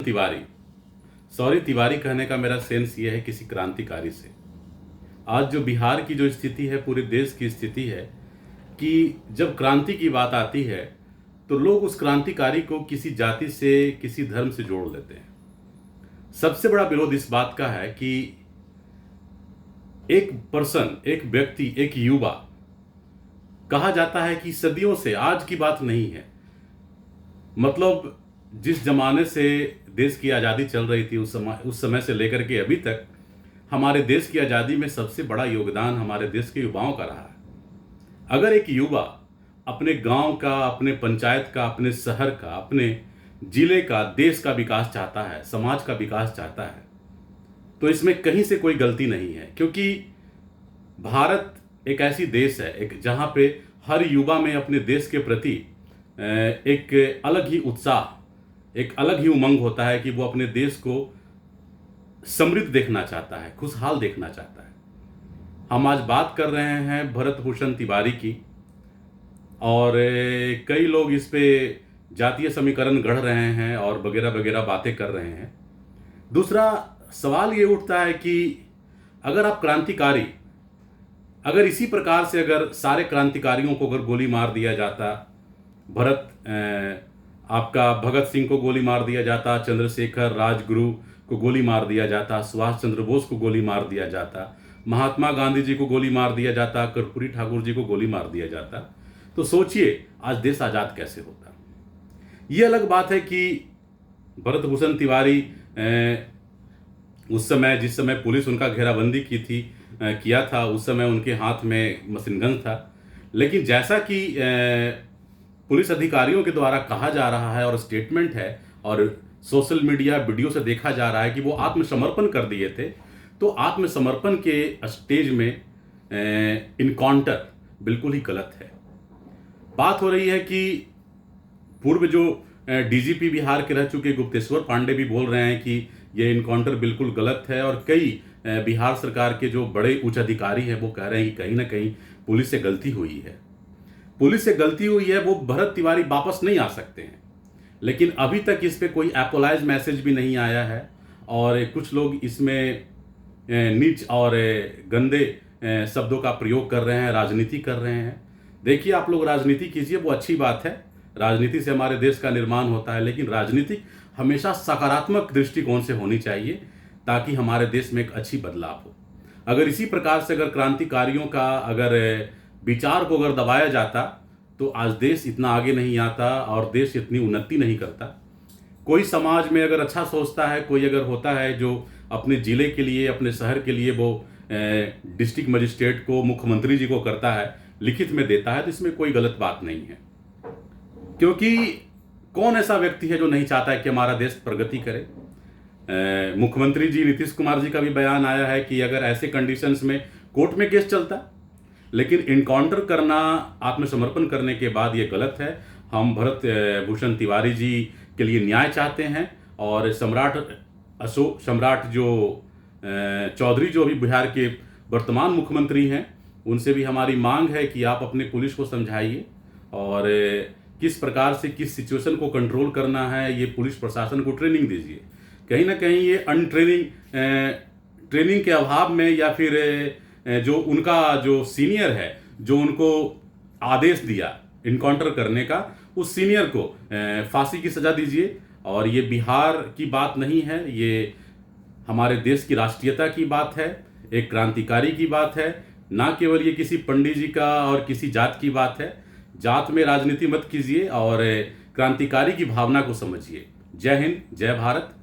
Tiwari. Sorry, Tiwari कहने का मेरा सेंस ये है किसी क्रांतिकारी से। आज जो बिहार की जो स्थिति है, पूरे देश की स्थिति है कि जब क्रांति की बात आती है तो लोग उस क्रांतिकारी को किसी जाति से, किसी धर्म से जोड़ लेते हैं। सबसे बड़ा विरोध इस बात का है कि एक पर्सन, एक व्यक्ति, एक युवा, कहा जाता है कि सदियों से, आज की बात नहीं है, मतलब जिस जमाने से देश की आज़ादी चल रही थी उस समय से लेकर के अभी तक हमारे देश की आज़ादी में सबसे बड़ा योगदान हमारे देश के युवाओं का रहा है। अगर एक युवा अपने गांव का, अपने पंचायत का, अपने शहर का, अपने जिले का, देश का विकास चाहता है, समाज का विकास चाहता है, तो इसमें कहीं से कोई गलती नहीं है। क्योंकि भारत एक ऐसी देश है, एक जहाँ पे हर युवा में अपने देश के प्रति एक अलग ही उत्साह, एक अलग ही उमंग होता है कि वो अपने देश को समृद्ध देखना चाहता है, खुशहाल देखना चाहता है। हम आज बात कर रहे हैं भरत भूषण तिवारी की, और कई लोग इस पे जातीय समीकरण गढ़ रहे हैं और वगैरह वगैरह बातें कर रहे हैं। दूसरा सवाल ये उठता है कि अगर आप क्रांतिकारी, अगर इसी प्रकार से अगर सारे क्रांतिकारियों को अगर गोली मार दिया जाता, आपका भगत सिंह को गोली मार दिया जाता, चंद्रशेखर, राजगुरु को गोली मार दिया जाता, सुभाष चंद्र बोस को गोली मार दिया जाता, महात्मा गांधी जी को गोली मार दिया जाता, कर्पूरी ठाकुर जी को गोली मार दिया जाता, तो सोचिए आज देश आज़ाद कैसे होता। ये अलग बात है कि भरत भूषण तिवारी उस समय, जिस समय पुलिस उनका घेराबंदी किया था, उस समय उनके हाथ में मशीन गन था। लेकिन जैसा कि पुलिस अधिकारियों के द्वारा कहा जा रहा है और स्टेटमेंट है और सोशल मीडिया वीडियो से देखा जा रहा है कि वो आत्मसमर्पण कर दिए थे, तो आत्मसमर्पण के स्टेज में इनकाउंटर बिल्कुल ही गलत है। बात हो रही है कि पूर्व जो डीजीपी बिहार के रह चुके गुप्तेश्वर पांडे भी बोल रहे हैं कि ये इनकाउंटर बिल्कुल गलत है, और कई बिहार सरकार के जो बड़े उच्च अधिकारी हैं वो कह रहे हैं कि कहीं ना कहीं पुलिस से गलती हुई है। पुलिस से गलती हुई है, वो भरत तिवारी वापस नहीं आ सकते हैं। लेकिन अभी तक इस पे कोई एपोलाइज मैसेज भी नहीं आया है, और कुछ लोग इसमें नीच और गंदे शब्दों का प्रयोग कर रहे हैं, राजनीति कर रहे हैं। देखिए, आप लोग राजनीति कीजिए, वो अच्छी बात है, राजनीति से हमारे देश का निर्माण होता है, लेकिन राजनीति हमेशा सकारात्मक दृष्टिकोण से होनी चाहिए ताकि हमारे देश में एक अच्छी बदलाव हो। अगर इसी प्रकार से अगर क्रांतिकारियों का अगर विचार को अगर दबाया जाता तो आज देश इतना आगे नहीं आता और देश इतनी उन्नति नहीं करता। कोई समाज में अगर अच्छा सोचता है, कोई अगर होता है जो अपने ज़िले के लिए, अपने शहर के लिए वो डिस्ट्रिक्ट मजिस्ट्रेट को, मुख्यमंत्री जी को करता है, लिखित में देता है, तो इसमें कोई गलत बात नहीं है। क्योंकि कौन ऐसा व्यक्ति है जो नहीं चाहता है कि हमारा देश प्रगति करे। मुख्यमंत्री जी नीतीश कुमार जी का भी बयान आया है कि अगर ऐसे कंडीशंस में कोर्ट में केस चलता, लेकिन इनकाउंटर करना, आत्मसमर्पण करने के बाद ये गलत है। हम भरत भूषण तिवारी जी के लिए न्याय चाहते हैं, और सम्राट जो चौधरी जो अभी बिहार के वर्तमान मुख्यमंत्री हैं, उनसे भी हमारी मांग है कि आप अपने पुलिस को समझाइए और किस प्रकार से किस सिचुएशन को कंट्रोल करना है, ये पुलिस प्रशासन को ट्रेनिंग दीजिए। कहीं ना कहीं ये ट्रेनिंग के अभाव में, या फिर जो उनका जो सीनियर है, जो उनको आदेश दिया इनकाउंटर करने का, उस सीनियर को फांसी की सज़ा दीजिए। और ये बिहार की बात नहीं है, ये हमारे देश की राष्ट्रीयता की बात है, एक क्रांतिकारी की बात है, ना केवल ये किसी पंडित जी का और किसी जात की बात है। जात में राजनीति मत कीजिए और क्रांतिकारी की भावना को समझिए। जय हिंद, जय भारत।